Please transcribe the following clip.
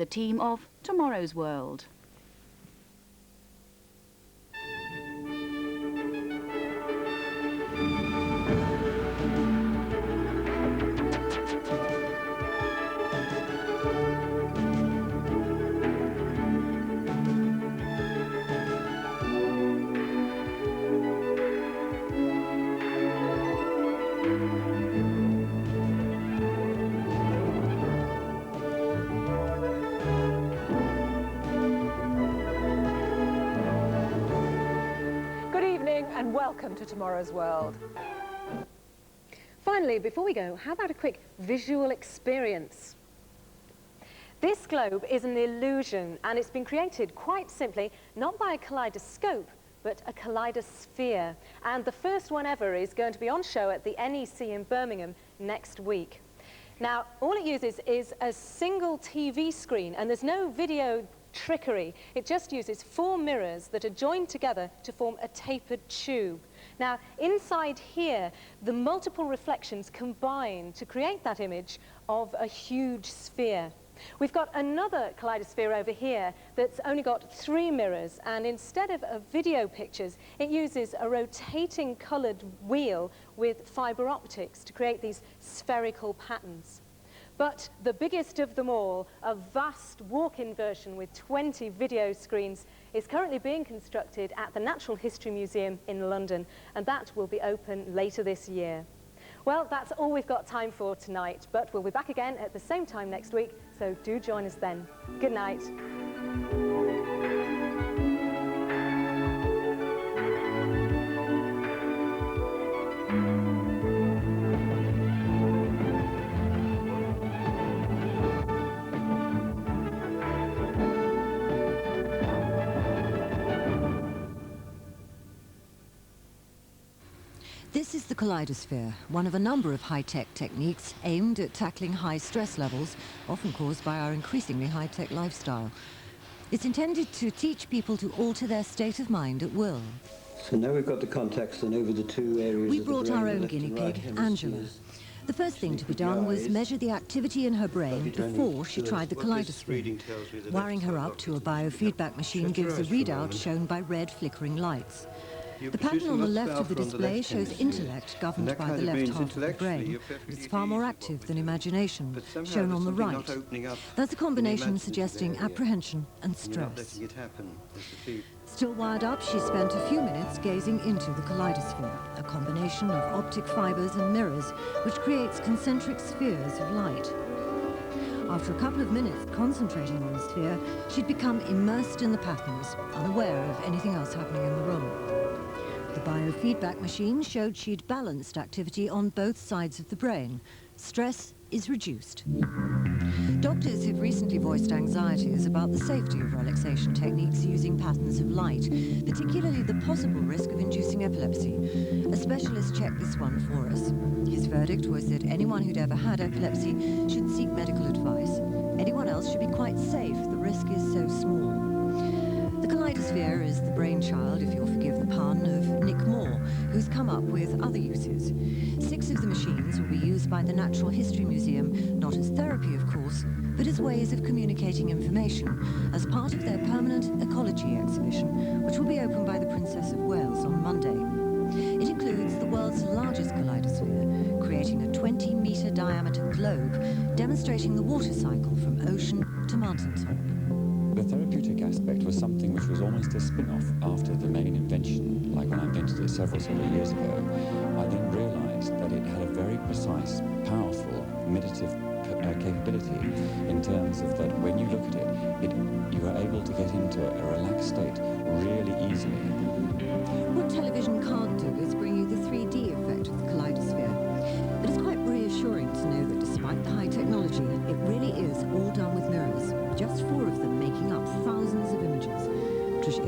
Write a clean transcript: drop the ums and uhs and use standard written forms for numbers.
the team of Tomorrow's World. And welcome to Tomorrow's World. Finally, before we go, how about a quick visual experience? This globe is an illusion, and it's been created quite simply, not by a kaleidoscope, but a kaleidosphere. And the first one ever is going to be on show at the NEC in Birmingham next week. Now, all it uses is a single TV screen, and there's no video trickery. It just uses 4 mirrors that are joined together to form a tapered tube. Now, inside here, the multiple reflections combine to create that image of a huge sphere. We've got another kaleidosphere over here that's only got 3 mirrors, and instead of video pictures, it uses a rotating coloured wheel with fibre optics to create these spherical patterns. But the biggest of them all, a vast walk-in version with 20 video screens, is currently being constructed at the Natural History Museum in London, and that will be open later this year. Well, that's all we've got time for tonight, but we'll be back again at the same time next week, so do join us then. Good night. This is the Kaleidosphere, one of a number of high-tech techniques aimed at tackling high stress levels, often caused by our increasingly high-tech lifestyle. It's intended to teach people to alter their state of mind at will. So now we've got the context and over the 2 areas. We brought our own guinea pig, Angela. The first thing to be done was measure the activity in her brain before she tried the Kaleidosphere. Wiring her up to a biofeedback machine gives a readout shown by red flickering lights. The pattern on the left of the display shows intellect governed by the left half of the brain. It's far more active than imagination, shown on the right. That's a combination suggesting apprehension and stress. Still wired up, she spent a few minutes gazing into the Kaleidosphere, a combination of optic fibers and mirrors, which creates concentric spheres of light. After a couple of minutes concentrating on the sphere, she'd become immersed in the patterns, unaware of anything else happening in the room. The biofeedback machine showed she'd balanced activity on both sides of the brain. Stress is reduced. Doctors have recently voiced anxieties about the safety of relaxation techniques using patterns of light, particularly the possible risk of inducing epilepsy. A specialist checked this one for us. His verdict was that anyone who'd ever had epilepsy should seek medical advice. Anyone else should be quite safe. The risk is so small. The Kaleidosphere is the brainchild, if you'll forgive the pun, of Nick Moore, who's come up with other uses. 6 of the machines will be used by the Natural History Museum, not as therapy, of course, but as ways of communicating information, as part of their permanent ecology exhibition, which will be opened by the Princess of Wales on Monday. It includes the world's largest Kaleidosphere, creating a 20-metre diameter globe, demonstrating the water cycle from ocean to mountaintop. The therapeutic aspect was something which was almost a spin-off after the main invention, like when I invented it several years ago. I then realized that it had a very precise, powerful, meditative capability in terms of that when you look at it, you are able to get into a relaxed state really easily. What television can't do is bring you the 3D effect of the Kaleidosphere. But it's quite reassuring to know that despite the high technology, it really is all done with mirrors, just 4 of them making up thousands of images. Trish